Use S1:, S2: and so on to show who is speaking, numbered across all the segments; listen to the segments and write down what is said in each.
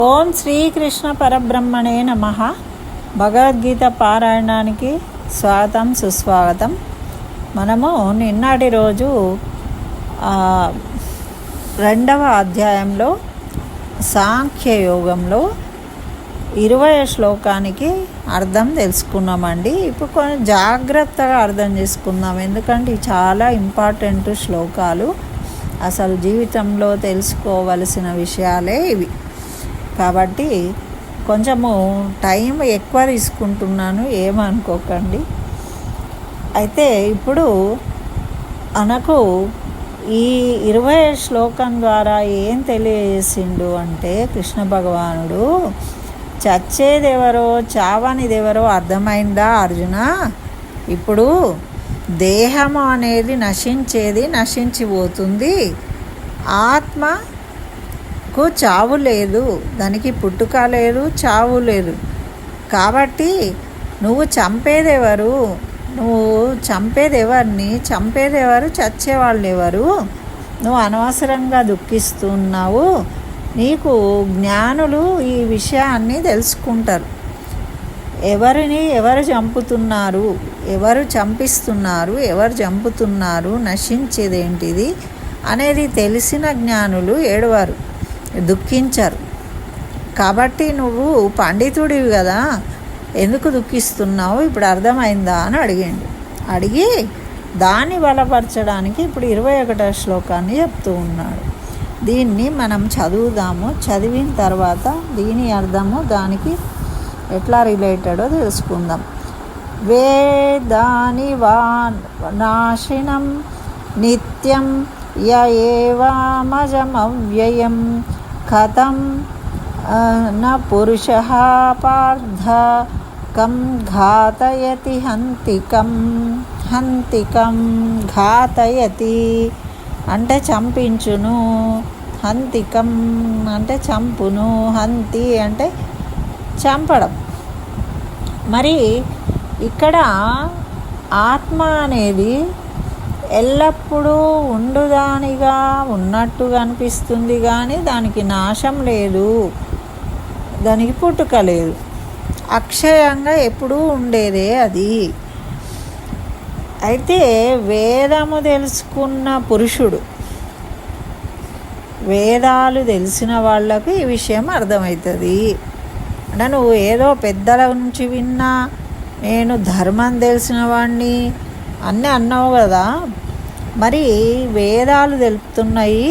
S1: ఓం శ్రీకృష్ణ పరబ్రహ్మణే నమః. భగవద్గీత పారాయణానికి స్వాగతం సుస్వాగతం. మనము నిన్నటి రోజు 2వ అధ్యాయంలో సాంఖ్యయోగంలో 20వ శ్లోకానికి అర్థం తెలుసుకున్నామండి. ఇప్పుడు కొంచెం జాగ్రత్తగా అర్థం చేసుకుందాం, ఎందుకంటే చాలా ఇంపార్టెంట్ శ్లోకాలు. అసలు జీవితంలో తెలుసుకోవలసిన విషయాలే ఇవి. కాబట్టి కొంచెము టైం ఎక్కువ తీసుకుంటున్నాను, ఏమనుకోకండి. అయితే ఇప్పుడు మనకు ఈ 20వ శ్లోకం ద్వారా ఏం తెలియజేసిండు అంటే, కృష్ణ భగవానుడు చచ్చేదెవరో చావనిదెవరో అర్థమైందా అర్జున? ఇప్పుడు దేహము అనేది నశించేది, నశించిపోతుంది. ఆత్మకు చావు లేదు, దానికి పుట్టుక లేదు, చావు లేదు. కాబట్టి నువ్వు చంపేదెవరు? నువ్వు చంపేదెవరిని? చంపేదెవరు? చచ్చేవాళ్ళు ఎవరు? నువ్వు అనవసరంగా దుఃఖిస్తున్నావు. నీకు జ్ఞానులు ఈ విషయాన్ని తెలుసుకుంటారు. ఎవరు చంపుతున్నారు, ఎవరు చంపిస్తున్నారు, ఎవరు చంపుతున్నారు, నశించేదేంటిది అనేది తెలిసిన జ్ఞానులు ఏడవారు, దుఃఖించరు. కాబట్టి నువ్వు పండితుడివి కదా, ఎందుకు దుఃఖిస్తున్నావు, ఇప్పుడు అర్థమైందా అని అడిగి దాన్ని బలపరచడానికి ఇప్పుడు 21వ శ్లోకాన్ని చెప్తూ ఉన్నాడు. దీన్ని మనం చదువుదాము. చదివిన తర్వాత దీని అర్థము దానికి ఎట్లా రిలేటెడో తెలుసుకుందాం. వేదాని నాశినం నిత్యం యయేవామజమవ్యయం కథం న పురుషః పార్థ కం ఘాతయతి హంతికం ఘాతయతి అంటే చంపించును, హంతికం అంటే చంపును, హంతి అంటే చంపడం. మరి ఇక్కడ ఆత్మ అనేది ఎల్లప్పుడూ ఉండుదానిగా ఉన్నట్టుగా అనిపిస్తుంది, కానీ దానికి నాశం లేదు, దానికి పుట్టుక లేదు, అక్షయంగా ఎప్పుడూ ఉండేదే అది. అయితే వేదము తెలుసుకున్న పురుషుడు, వేదాలు తెలిసిన వాళ్ళకు ఈ విషయం అర్థమవుతుంది. అంటే నువ్వు ఏదో పెద్దల నుంచి విన్నా, నేను ధర్మం తెలిసిన వాడిని అన్నీ అన్నావు కదా, మరి వేదాలు తెలుపుతున్నాయి.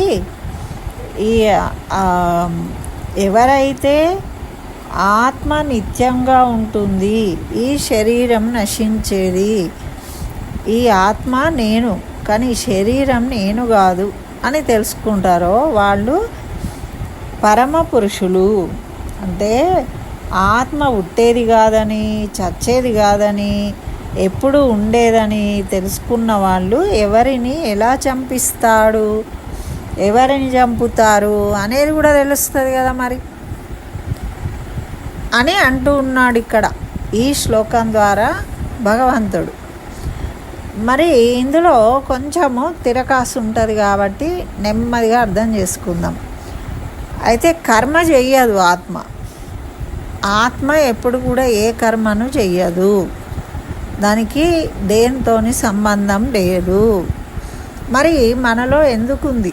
S1: ఈ ఎవరైతే ఆత్మ నిత్యంగా ఉంటుంది, ఈ శరీరం నశించేది, ఈ ఆత్మ నేను కానీ శరీరం నేను కాదు అని తెలుసుకుంటారో వాళ్ళు పరమ పురుషులు. అంటే ఆత్మ పుట్టేది కాదని, చచ్చేది కాదని, ఎప్పుడు ఉండేదని తెలుసుకున్న వాళ్ళు ఎవరిని ఎలా చంపిస్తాడు, ఎవరిని చంపుతారు అనేది కూడా తెలుస్తుంది కదా మరి అని అంటూ ఉన్నాడు ఇక్కడ ఈ శ్లోకం ద్వారా భగవంతుడు. మరి ఇందులో కొంచెము తిరకాసు ఉంటుంది కాబట్టి నెమ్మదిగా అర్థం చేసుకుందాం. అయితే కర్మ చెయ్యదు ఆత్మ ఎప్పుడు కూడా ఏ కర్మను చెయ్యదు, దానికి దేనితోని సంబంధం లేదు. మరి మనలో ఎందుకుంది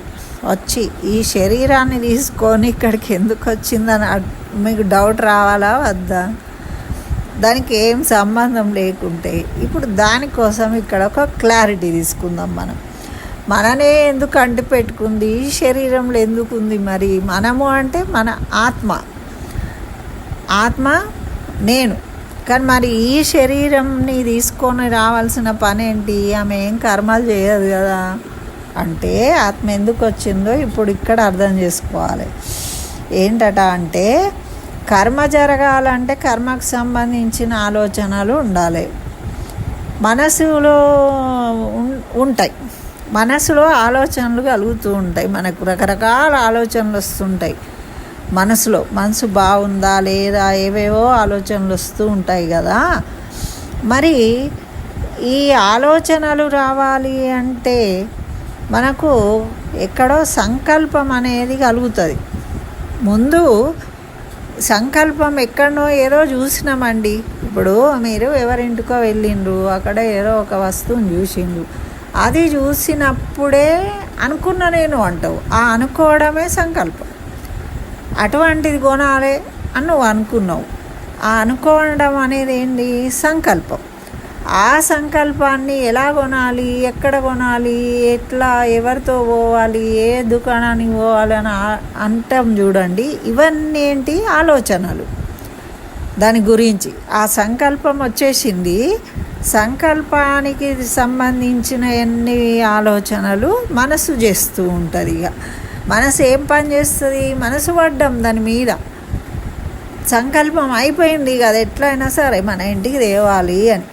S1: వచ్చి ఈ శరీరాన్ని తీసుకొని ఇక్కడికి ఎందుకు వచ్చిందని మీకు డౌట్ రావాలా వద్దా? దానికి ఏం సంబంధం లేకుంటే ఇప్పుడు దానికోసం ఇక్కడ ఒక క్లారిటీ తీసుకుందాం. మననే ఎందుకు అంటి పెట్టుకుంది, ఈ శరీరంలో ఎందుకుంది? మరి మనము అంటే మన ఆత్మ నేను, కానీ మరి ఈ శరీరంని తీసుకొని రావాల్సిన పని ఏంటి? ఆమె ఏం కర్మలు చేయదు కదా. అంటే ఆత్మ ఎందుకు వచ్చిందో ఇప్పుడు ఇక్కడ అర్థం చేసుకోవాలి. ఏంటట అంటే, కర్మ జరగాలంటే కర్మకు సంబంధించిన ఆలోచనలు ఉండాలి, మనసులో ఉంటాయి, మనసులో ఆలోచనలు కలుగుతూ ఉంటాయి, మనకు రకరకాల ఆలోచనలు వస్తుంటాయి. మనసు బాగుందా లేదా ఏవేవో ఆలోచనలు వస్తూ ఉంటాయి కదా. మరి ఈ ఆలోచనలు రావాలి అంటే మనకు ఎక్కడో సంకల్పం అనేది కలుగుతుంది. ముందు సంకల్పం ఎక్కడనో ఏదో చూసినామండి. ఇప్పుడు మీరు ఎవరింటికో వెళ్ళిండ్రు, అక్కడ ఏదో ఒక వస్తువుని చూసిండ్రు, అది చూసినప్పుడే అనుకున్నా నేను అంటావు. ఆ అనుకోవడమే సంకల్పం. అటువంటిది కొనాలి అని నువ్వు అనుకున్నావు. ఆ అనుకోవడం అనేది ఏంటి? సంకల్పం. ఆ సంకల్పాన్ని ఎలా కొనాలి, ఎక్కడ కొనాలి, ఎట్లా, ఎవరితో పోవాలి, ఏ దుకాణానికి పోవాలి అని అంటాం చూడండి. ఇవన్నీ ఏంటి? ఆలోచనలు. దాని గురించి ఆ సంకల్పం వచ్చేసింది. సంకల్పానికి సంబంధించిన ఎన్ని ఆలోచనలు మనసు చేస్తూ ఉంటుంది. ఇక మనసు ఏం పని చేస్తుంది? మనసు పడ్డం దాని మీద. సంకల్పం అయిపోయింది కదా, ఎట్లయినా సరే మన ఇంటికి తేవాలి అని.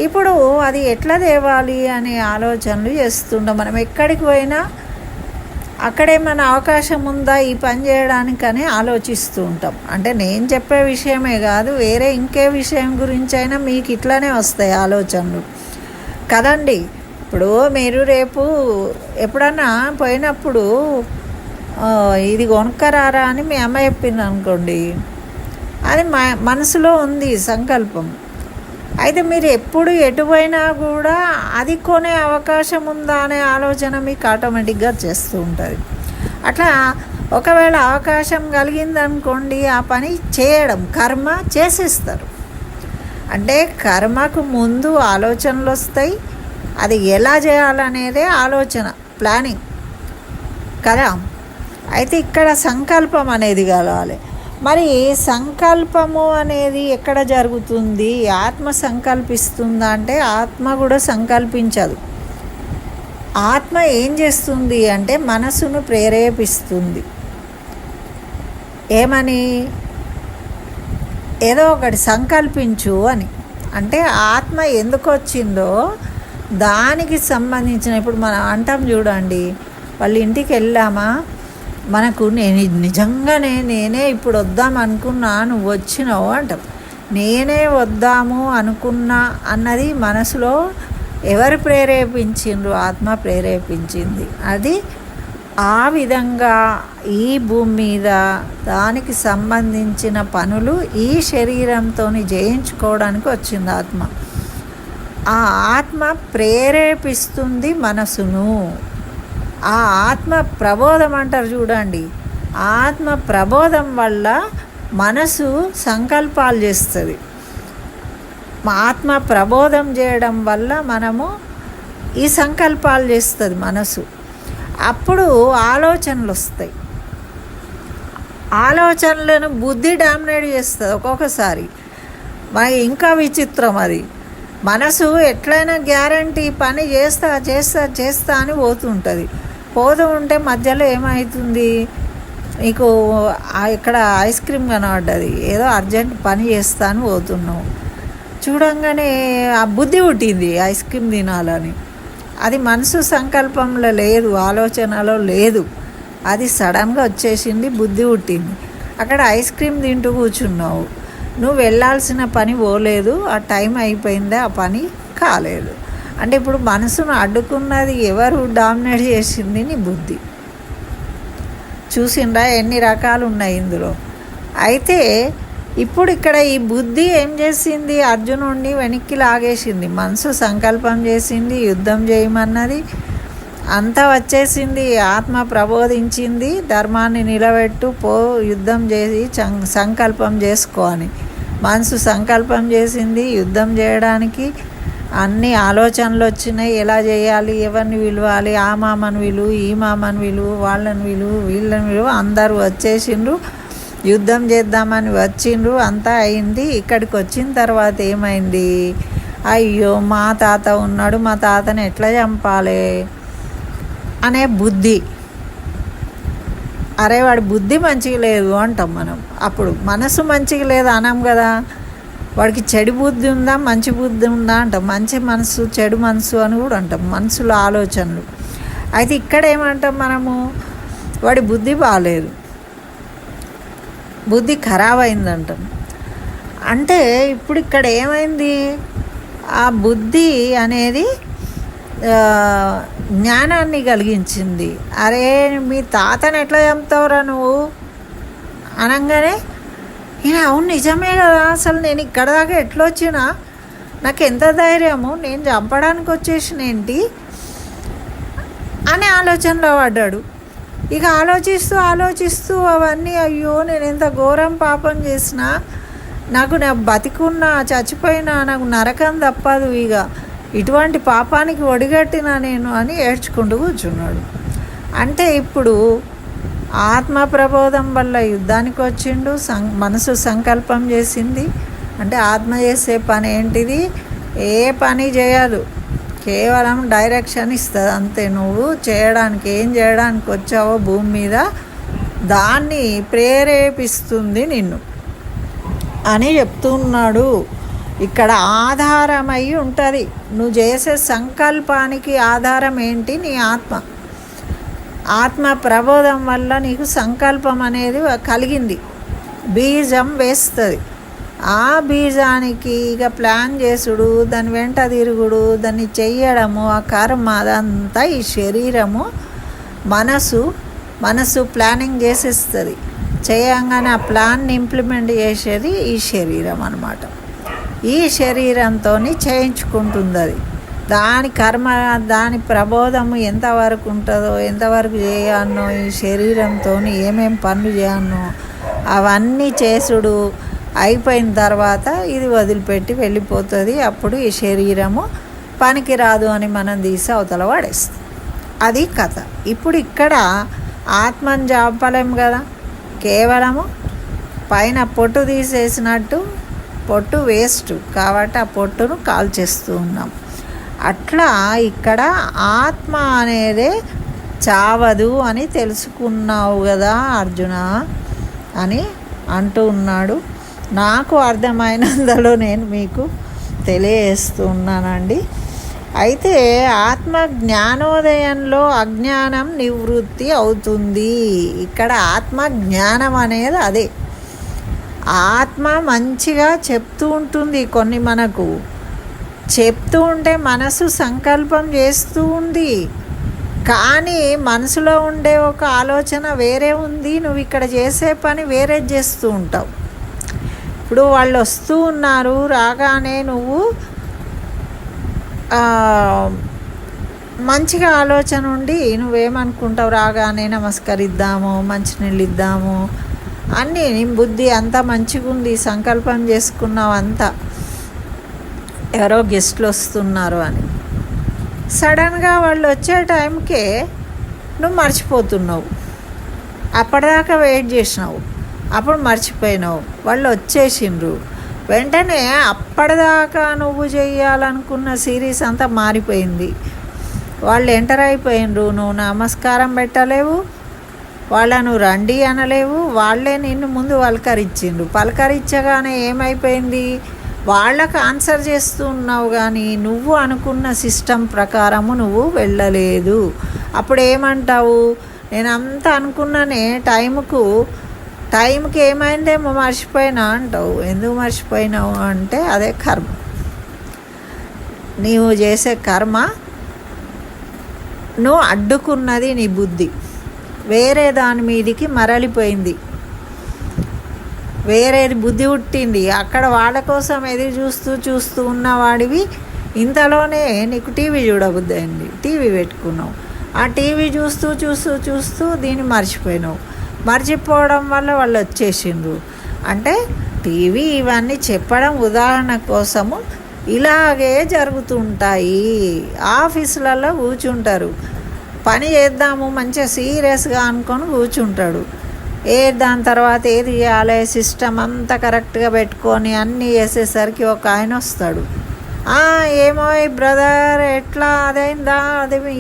S1: ఇప్పుడు అది ఎట్లా తేవాలి అనే ఆలోచనలు చేస్తుంటాం. మనం ఎక్కడికి పోయినా అక్కడేమైనా అవకాశం ఉందా ఈ పని చేయడానికని ఆలోచిస్తూ ఉంటాం. అంటే నేను చెప్పే విషయమే కాదు, వేరే ఇంకే విషయం గురించి అయినా మీకు ఇట్లానే వస్తాయి ఆలోచనలు కదండి. ఇప్పుడు మీరు రేపు ఎప్పుడన్నా పోయినప్పుడు ఇది కొనుక్కరారా అని మీ అమ్మ చెప్పింది అనుకోండి, అది మనసులో ఉంది సంకల్పం. అయితే మీరు ఎప్పుడు ఎటు పోయినా కూడా అది కొనే అవకాశం ఉందా అనే ఆలోచన మీకు ఆటోమేటిక్గా చేస్తూ ఉంటుంది. అట్లా ఒకవేళ అవకాశం కలిగిందనుకోండి, ఆ పని చేయడం, కర్మ చేసేస్తారు. అంటే కర్మకు ముందు ఆలోచనలు వస్తాయి. అది ఎలా చేయాలనేదే ఆలోచన, ప్లానింగ్ కదా. అయితే ఇక్కడ సంకల్పం అనేది కలవాలి. మరి సంకల్పము అనేది ఎక్కడ జరుగుతుంది? ఆత్మ సంకల్పిస్తుందా అంటే ఆత్మ కూడా సంకల్పించదు. ఆత్మ ఏం చేస్తుంది అంటే మనసును ప్రేరేపిస్తుంది. ఏమని? ఏదో ఒకటి సంకల్పించు అని. అంటే ఆత్మ ఎందుకు వచ్చిందో దానికి సంబంధించిన, ఇప్పుడు మనం అంటాం చూడండి, వాళ్ళ ఇంటికి వెళ్ళామా, మనకు నేనే ఇప్పుడు వద్దాం అనుకున్నా, నువ్వు వచ్చినావు అంటాం. నేనే వద్దాము అనుకున్నా అన్నది మనసులో ఎవరు ప్రేరేపించిండ్రు? ఆత్మ ప్రేరేపించింది. అది ఆ విధంగా ఈ భూమి మీద దానికి సంబంధించిన పనులు ఈ శరీరంతో జయించుకోవడానికి వచ్చింది ఆత్మ. ఆ ఆత్మ ప్రేరేపిస్తుంది మనసును. ఆ ఆత్మ ప్రబోధం అంటారు చూడండి, ఆత్మ ప్రబోధం వల్ల మనసు సంకల్పాలు చేస్తుంది. ఆత్మ ప్రబోధం చేయడం వల్ల మనము ఈ సంకల్పాలు చేస్తుంది మనసు. అప్పుడు ఆలోచనలు వస్తాయి. ఆలోచనలను బుద్ధి డామినేట్ చేస్తుంది ఒక్కొక్కసారి. మనకి ఇంకా విచిత్రం అది. మనసు ఎట్లయినా గ్యారంటీ పని చేస్తా అని పోతుంటుంది. పోతూ ఉంటే మధ్యలో ఏమవుతుంది, నీకు ఇక్కడ ఐస్ క్రీమ్ కనబడ్డది, ఏదో అర్జెంట్ పని చేస్తా అని పోతున్నావు, చూడంగానే ఆ బుద్ధి పుట్టింది ఐస్ క్రీమ్ తినాలని. అది మనసు సంకల్పంలో లేదు, ఆలోచనలో లేదు, అది సడన్గా వచ్చేసింది, బుద్ధి పుట్టింది. అక్కడ ఐస్ క్రీమ్ తింటూ కూర్చున్నావు, నువ్వు వెళ్ళాల్సిన పని పోలేదు, ఆ టైం అయిపోయిందే, ఆ పని కాలేదు. అంటే ఇప్పుడు మనసును అడ్డుకున్నది ఎవరు? డామినేట్ చేసింది నీ బుద్ధి. చూసిండ్రా ఎన్ని రకాలు ఉన్నాయి ఇందులో. అయితే ఇప్పుడు ఇక్కడ ఈ బుద్ధి ఏం చేసింది? అర్జునుడిని వెనక్కి లాగేసింది. మనసు సంకల్పం చేసింది, యుద్ధం చేయమన్నది, అంతా వచ్చేసింది. ఆత్మ ప్రబోధించింది, ధర్మాన్ని నిలబెట్టు, పో, యుద్ధం చేసి సంకల్పం చేసుకో అని. మనసు సంకల్పం చేసింది యుద్ధం చేయడానికి. అన్ని ఆలోచనలు వచ్చినాయి, ఎలా చేయాలి, ఎవరిని విలువాలి, ఆ మామను విలువ, ఈ మామను విలువ, వాళ్ళని విలువ, వీళ్ళని విలువ, అందరూ వచ్చేసిండ్రు, యుద్ధం చేద్దామని వచ్చిండ్రు, అంతా అయింది. ఇక్కడికి వచ్చిన తర్వాత ఏమైంది? అయ్యో మా తాత ఉన్నాడు, మా తాతని ఎట్లా చంపాలి అనే బుద్ధి. అరే వాడి బుద్ధి మంచిగా లేదు అంటాం మనం. అప్పుడు మనసు మంచిగా లేదు అనం కదా. వాడికి చెడు బుద్ధి ఉందా, మంచి బుద్ధి ఉందా అంటాం. మంచి మనసు, చెడు మనసు అని కూడా అంటాం, మనసులో ఆలోచనలు. అయితే ఇక్కడ ఏమంటాం మనము? వాడి బుద్ధి బాగాలేదు, బుద్ధి ఖరాబ్ అయిందంటాం. అంటే ఇప్పుడు ఇక్కడ ఏమైంది? ఆ బుద్ధి అనేది జ్ఞానాన్ని కలిగించింది. అరే మీ తాతని ఎట్లా చంపుతావురా నువ్వు అనగానే ఈయన అవును నిజమే కదా, అసలు నేను ఇక్కడ దాకా ఎట్లా వచ్చినా, నాకు ఎంత ధైర్యము, నేను చంపడానికి వచ్చేసిన ఏంటి అనే ఆలోచనలో పడ్డాడు. ఇక ఆలోచిస్తూ ఆలోచిస్తూ అవన్నీ, అయ్యో నేను ఎంత ఘోరం పాపం చేసినా, నాకు బతికున్నా చచ్చిపోయినా నాకు నరకం తప్పదు, ఇక ఇటువంటి పాపానికి ఒడిగట్టినా నేను అని ఏడ్చుకుంటూ కూర్చున్నాడు. అంటే ఇప్పుడు ఆత్మ ప్రబోధం వల్ల యుద్ధానికి వచ్చిండు. మనసు సంకల్పం చేసింది. అంటే ఆత్మ చేసే పని ఏంటిది? ఏ పని చేయదు, కేవలం డైరెక్షన్ ఇస్తుంది అంతే. నువ్వు చేయడానికి ఏం చేయడానికి వచ్చావో భూమి మీద దాన్ని ప్రేరేపిస్తుంది నిన్ను అని చెప్తున్నాడు. ఇక్కడ ఆధారమై ఉంటుంది. నువ్వు చేసే సంకల్పానికి ఆధారం ఏంటి? నీ ఆత్మ ప్రబోధం వల్ల నీకు సంకల్పం అనేది కలిగింది, బీజం వేస్తుంది. ఆ బీజానికి ఇక ప్లాన్ చేసుడు, దాని వెంట తిరుగుడు, దాన్ని చెయ్యడము, ఆ కర్మ అదంతా ఈ శరీరము మనసు ప్లానింగ్ చేసేస్తుంది. చేయంగానే ఆ ప్లాన్ని ఇంప్లిమెంట్ చేసేది ఈ శరీరం అన్నమాట. ఈ శరీరంతో చేయించుకుంటుంది అది. దాని కర్మ, దాని ప్రబోధము ఎంతవరకు ఉంటుందో, ఎంతవరకు చేయాలనో, ఈ శరీరంతో ఏమేం పనులు చేయాలనో అవన్నీ చేసుడు అయిపోయిన తర్వాత ఇది వదిలిపెట్టి వెళ్ళిపోతుంది. అప్పుడు ఈ శరీరము పనికి రాదు అని మనం తీసి అవతల పడేస్తాం. అది కథ. ఇప్పుడు ఇక్కడ ఆత్మని చంపలేం కదా, కేవలము పైన పొట్టు తీసేసినట్టు, పొట్టు వేస్ట్ కాబట్టి ఆ పొట్టును కాల్చేస్తూ ఉన్నాం. అట్లా ఇక్కడ ఆత్మ అనేదే చావదు అని తెలుసుకున్నావు కదా అర్జున అని అంటూ ఉన్నాడు. నాకు అర్థమైనందులో నేను మీకు తెలియజేస్తున్నానండి. అయితే ఆత్మ జ్ఞానోదయంలో అజ్ఞానం నివృత్తి అవుతుంది. ఇక్కడ ఆత్మ జ్ఞానం అనేది అదే. ఆత్మ మంచిగా చెప్తూ ఉంటుంది, కొన్ని మనకు చెప్తూ ఉంటే మనసు సంకల్పం చేస్తూ ఉంది, కానీ మనసులో ఉండే ఒక ఆలోచన వేరే ఉంది. నువ్వు ఇక్కడ చేసే పని వేరే చేస్తూ ఉంటావు. ఇప్పుడు వాళ్ళు వస్తూ ఉన్నారు, రాగానే నువ్వు మంచిగా ఆలోచన ఉండి నువ్వేమనుకుంటావు, రాగానే నమస్కరిద్దాము, మంచినీళ్ళు ఇద్దాము అన్నీ, నీ బుద్ధి అంతా మంచిగా ఉంది, సంకల్పం చేసుకున్నావు అంతా, ఎవరో గెస్ట్లు వస్తున్నారు అని. సడన్గా వాళ్ళు వచ్చే టైంకే నువ్వు మర్చిపోతున్నావు. అప్పటిదాకా వెయిట్ చేసినావు, అప్పుడు మర్చిపోయినావు, వాళ్ళు వచ్చేసిండ్రు. వెంటనే అప్పటిదాకా నువ్వు చేయాలనుకున్న సిరీస్ అంతా మారిపోయింది. వాళ్ళు ఎంటర్ అయిపోయినరు, నువ్వు నమస్కారం పెట్టలేవు, వాళ్ళను రండి అనలేవు, వాళ్ళే నిన్ను ముందు పలకరించగానే ఏమైపోయింది, వాళ్ళకు ఆన్సర్ చేస్తూ ఉన్నావు, కానీ నువ్వు అనుకున్న సిస్టమ్ ప్రకారము నువ్వు వెళ్ళలేదు. అప్పుడు ఏమంటావు, నేను అంతా అనుకున్నానే టైంకి ఏమైందేమో మర్చిపోయినా అంటావు. ఎందుకు మర్చిపోయినావు అంటే అదే కర్మ. నీవు చేసే కర్మ నువ్వు అడ్డుకున్నది, నీ బుద్ధి వేరే దాని మీదికి మరలిపోయింది, వేరేది బుద్ధి పుట్టింది. అక్కడ వాళ్ళ కోసం ఎదురు చూస్తూ ఉన్నవాడివి, ఇంతలోనే నీకు టీవీ చూడబుద్ధి అయింది, టీవీ పెట్టుకున్నావు. ఆ టీవీ చూస్తూ దీన్ని మర్చిపోవడం వల్ల వాళ్ళు వచ్చేసిండ్రు. అంటే టీవీ ఇవన్నీ చెప్పడం ఉదాహరణ కోసము ఇలాగే జరుగుతుంటాయి. ఆఫీసులలో కూర్చుంటారు, పని చేద్దాము మంచిగా సీరియస్గా అనుకొని కూర్చుంటాడు. దాని తర్వాత ఏది చేయాలి, సిస్టమ్ అంతా కరెక్ట్గా పెట్టుకొని అన్నీ చేసేసరికి ఒక ఆయన వస్తాడు. ఏమో బ్రదర్ ఎట్లా అదైందా,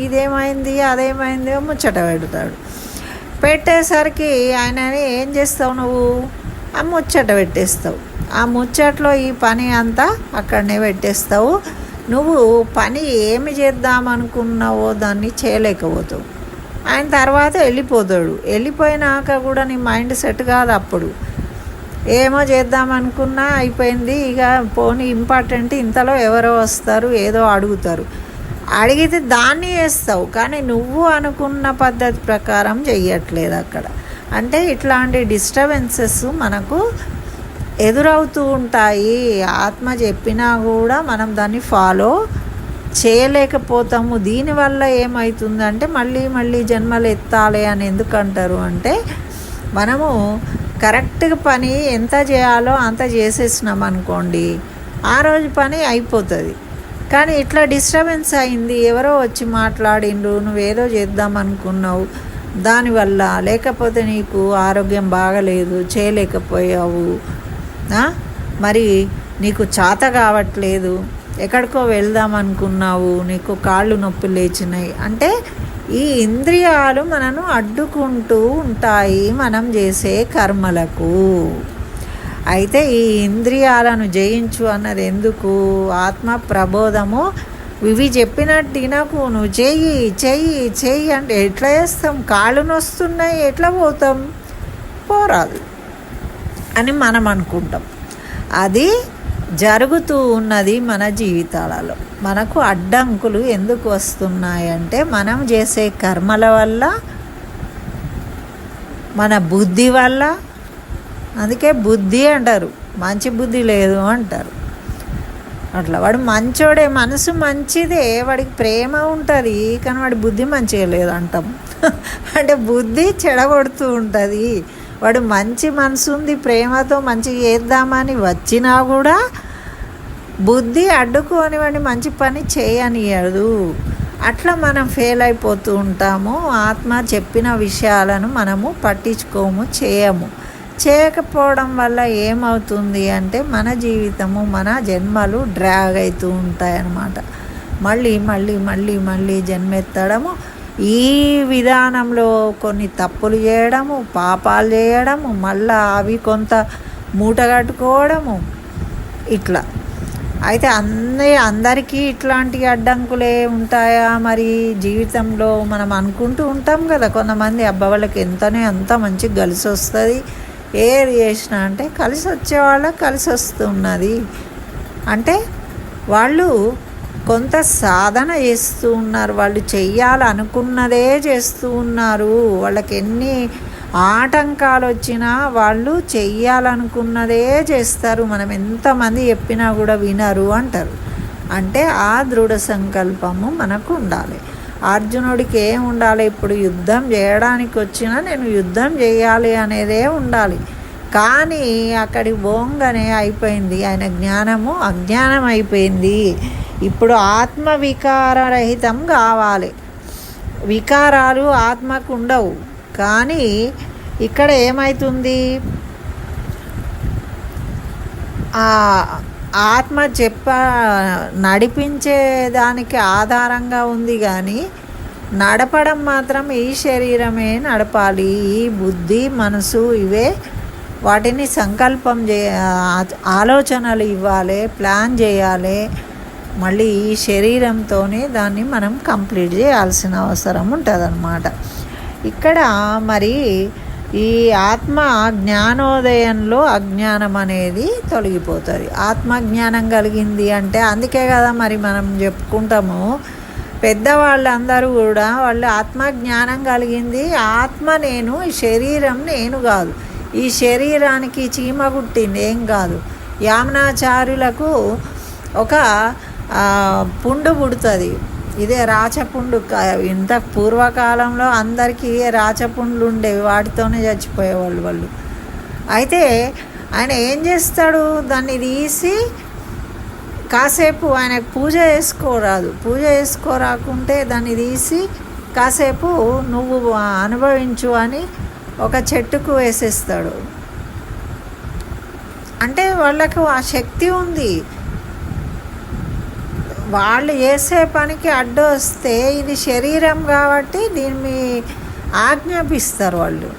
S1: ఇదేమైంది అదేమైంది ముచ్చట పెడతాడు. పెట్టేసరికి ఆయనని ఏం చేస్తావు, నువ్వు ఆ ముచ్చట పెట్టేస్తావు. ఆ ముచ్చట్లో ఈ పని అంతా అక్కడనే పెట్టేస్తావు. నువ్వు పని ఏమి చేద్దామనుకున్నావో దాన్ని చేయలేకపోతావు. ఆయన తర్వాత వెళ్ళిపోతాడు. వెళ్ళిపోయినాక కూడా నీ మైండ్ సెట్ కాదు. అప్పుడు ఏమో చేద్దామనుకున్నా అయిపోయింది, ఇక పోనీ ఇంపార్టెంట్, ఇంతలో ఎవరో వస్తారు ఏదో అడిగితే దాన్ని చేస్తావు, కానీ నువ్వు అనుకున్న పద్ధతి ప్రకారం చెయ్యట్లేదు అక్కడ. అంటే ఇట్లాంటి డిస్టర్బెన్సెస్ మనకు ఎదురవుతూ ఉంటాయి. ఆత్మ చెప్పినా కూడా మనం దాన్ని ఫాలో చేయలేకపోతాము. దీనివల్ల ఏమవుతుందంటే మళ్ళీ మళ్ళీ జన్మలు ఎత్తాలి అని ఎందుకు అంటారు అంటే, మనము కరెక్ట్గా పని ఎంత చేయాలో అంత చేసేసినాం అనుకోండి, ఆ రోజు పని అయిపోతుంది. కానీ ఇట్లా డిస్టర్బెన్స్ అయింది, ఎవరో వచ్చి మాట్లాడిండ్రు, నువ్వేదో చేద్దాం అనుకున్నావు, దానివల్ల లేకపోతే నీకు ఆరోగ్యం బాగలేదు, చేయలేకపోయావు, మరి నీకు చేత కావట్లేదు, ఎక్కడికో వెళ్దాం అనుకున్నావు, నీకు కాళ్ళు నొప్పి లేచినాయి అంటే ఈ ఇంద్రియాలు మనను అడ్డుకుంటూ ఉంటాయి మనం చేసే కర్మలకు. అయితే ఈ ఇంద్రియాలను జయించు అన్నది ఎందుకు? ఆత్మ ప్రబోధము. ఇవి చెప్పినట్టు నాకు నువ్వు చెయ్యి చెయ్యి చెయ్యి అంటే ఎట్లా చేస్తాం? కాళ్ళు నొస్తున్నాయి, ఎట్లా పోతాం? పోరాదు అని మనం అనుకుంటాం. అది జరుగుతూ ఉన్నది మన జీవితాలలో. మనకు అడ్డంకులు ఎందుకు వస్తున్నాయంటే మనం చేసే కర్మల వల్ల, మన బుద్ధి వల్ల. అందుకే బుద్ధి అంటారు, మంచి బుద్ధి లేదు అంటారు. అట్లా వాడు మంచోడే, మనసు మంచిదే, వాడికి ప్రేమ ఉంటుంది, కానీ వాడి బుద్ధి మంచిగా లేదు అంటాం. అంటే బుద్ధి చెడగొడుతూ ఉంటుంది. వాడు మంచి మనసు ఉంది, ప్రేమతో మంచిగా చేద్దామని వచ్చినా కూడా బుద్ధి అడ్డుకొని వాడిని మంచి పని చేయనియదు. అట్లా మనం ఫెయిల్ అయిపోతూ ఉంటాము. ఆత్మ చెప్పిన విషయాలను మనము పట్టించుకోము, చేయకపోవడం వల్ల ఏమవుతుంది అంటే మన జీవితము, మన జన్మలు డ్రాగ్ అవుతూ ఉంటాయన్నమాట. మళ్ళీ మళ్ళీ మళ్ళీ మళ్ళీ జన్మెత్తడము, ఈ విధానంలో కొన్ని తప్పులు చేయడము, పాపాలు చేయడము, మళ్ళీ అవి కొంత మూట కట్టుకోవడము ఇట్లా. అయితే అందరికీ ఇట్లాంటి అడ్డంకులే ఉంటాయా మరి జీవితంలో? మనం అనుకుంటూ ఉంటాం కదా, కొంతమంది అబ్బా వాళ్ళకి అంత మంచిగా కలిసి వస్తుంది, ఏది చేసినా అంటే కలిసి వచ్చే వాళ్ళకి కలిసి వస్తున్నది అంటే వాళ్ళు కొంత సాధన చేస్తూ ఉన్నారు, వాళ్ళు చెయ్యాలనుకున్నదే చేస్తూ ఉన్నారు. వాళ్ళకి ఎన్ని ఆటంకాలు వచ్చినా వాళ్ళు చెయ్యాలనుకున్నదే చేస్తారు. మనం ఎంతమంది చెప్పినా కూడా వినరు అంటారు. అంటే ఆ దృఢ సంకల్పము మనకు ఉండాలి. అర్జునుడికి ఏం ఉండాలి? ఇప్పుడు యుద్ధం చేయడానికి వచ్చినా నేను యుద్ధం చేయాలి అనేదే ఉండాలి. కానీ అక్కడికి పోగానే అయిపోయింది, ఆయన జ్ఞానము అజ్ఞానం అయిపోయింది. ఇప్పుడు ఆత్మ వికారరహితం కావాలి. వికారాలు ఆత్మకు ఉండవు. కానీ ఇక్కడ ఏమవుతుంది? ఆత్మ నడిపించే దానికి ఆధారంగా ఉంది, కానీ నడపడం మాత్రం ఈ శరీరమే నడపాలి. ఈ బుద్ధి, మనసు ఇవే వాటిని సంకల్పం ఆలోచనలు ఇవ్వాలి, ప్లాన్ చేయాలి. మళ్ళీ ఈ శరీరంతోనే దాన్ని మనం కంప్లీట్ చేయాల్సిన అవసరం ఉంటుందన్నమాట. ఇక్కడ మరి ఈ ఆత్మ జ్ఞానోదయంలో అజ్ఞానం అనేది తొలగిపోతుంది. ఆత్మజ్ఞానం కలిగింది అంటే అందుకే కదా మరి మనం చెప్పుకుంటాము, పెద్దవాళ్ళందరూ కూడా వాళ్ళు ఆత్మజ్ఞానం కలిగింది, ఆత్మ నేను, ఈ శరీరం నేను కాదు, ఈ శరీరానికి చీమ కుట్టింది ఏం కాదు. యామనాచార్యులకు ఒక పుండు పుడుతుంది, ఇదే రాచపుండు. ఇంత పూర్వకాలంలో అందరికీ రాచపుండ్లు ఉండేవి, వాటితోనే చచ్చిపోయేవాళ్ళు వాళ్ళు. అయితే ఆయన ఏం చేస్తాడు, దాన్ని తీసి కాసేపు ఆయనకు పూజ చేసుకోరాకుంటే దాన్ని తీసి కాసేపు నువ్వు అనుభవించు అని ఒక చెట్టుకు వేసేస్తాడు. అంటే వాళ్ళకు ఆ శక్తి ఉంది. వాళ్ళు చేసే పనికి అడ్డు వస్తే ఇది శరీరం కాబట్టి దీన్ని ఆజ్ఞాపిస్తారు వాళ్ళు.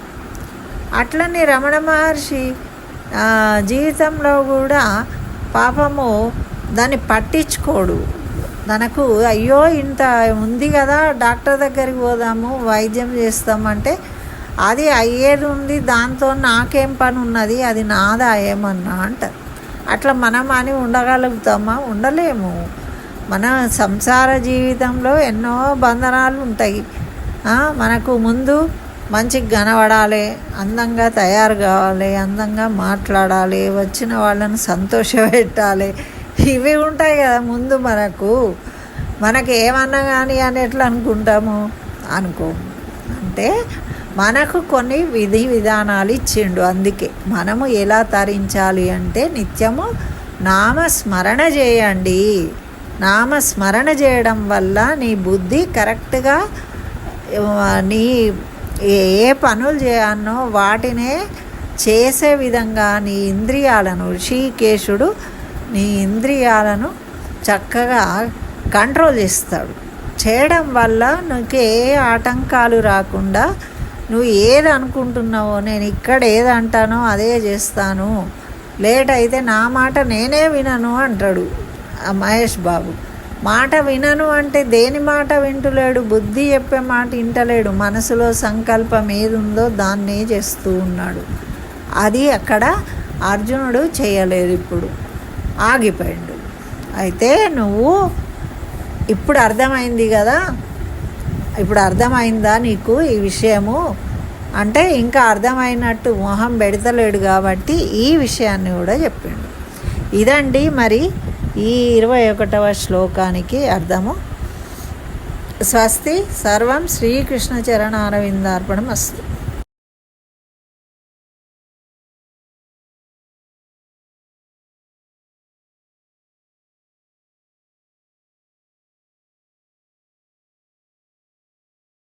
S1: అట్లనే రమణ మహర్షి జీవితంలో కూడా పాపము దాన్ని పట్టించుకోడు. తనకు అయ్యో ఇంత ఉంది కదా, డాక్టర్ దగ్గరికి పోదాము, వైద్యం చేస్తామంటే అది అయ్యేది ఉంది, దాంతో నాకేం పని ఉన్నది, అది నాదా ఏమన్నా అంటారు. అట్లా మనం అని ఉండగలుగుతామా? ఉండలేము. మన సంసార జీవితంలో ఎన్నో బంధనాలు ఉంటాయి. మనకు ముందు మంచిగా కనబడాలి, అందంగా తయారు కావాలి, అందంగా మాట్లాడాలి, వచ్చిన వాళ్ళని సంతోషపెట్టాలి, ఇవి ఉంటాయి కదా ముందు మనకు ఏమన్నా కానీ అని ఎట్లా అనుకుంటాము అంటే మనకు కొన్ని విధి విధానాలు ఇచ్చిండు. అందుకే మనము ఎలా తరించాలి అంటే నిత్యము నామస్మరణ చేయండి. నామస్మరణ చేయడం వల్ల నీ బుద్ధి కరెక్ట్గా నీ ఏ పనులు చేయాలనో వాటినే చేసే విధంగా నీ ఇంద్రియాలను ఋషికేశుడు నీ ఇంద్రియాలను చక్కగా కంట్రోల్ చేస్తాడు. చేయడం వల్ల నీకు ఏ ఆటంకాలు రాకుండా నువ్వు ఏది అనుకుంటున్నావో నేను ఇక్కడ ఏది అంటానో అదే చేస్తాను, లేట్ అయితే నా మాట నేనే వినను అంటాడు మహేష్ బాబు. మాట వినను అంటే దేని మాట వింటలేడు, బుద్ధి చెప్పే మాట వింటలేడు, మనసులో సంకల్పం ఏది ఉందో దాన్నే చేస్తూ ఉన్నాడు. అది అక్కడ అర్జునుడు చేయలేదు, ఇప్పుడు ఆగిపోయాడు. అయితే నువ్వు ఇప్పుడు అర్థమైంది కదా, ఇప్పుడు అర్థమైందా నీకు ఈ విషయము అంటే ఇంకా అర్థమైనట్టు మొహం పెడతలేడు కాబట్టి ఈ విషయాన్ని కూడా చెప్పిండు. ఇదండి మరి ఈ 21వ శ్లోకానికి అర్థము. స్వస్తి. సర్వం శ్రీకృష్ణ చరణారవిందార్పణమస్తు.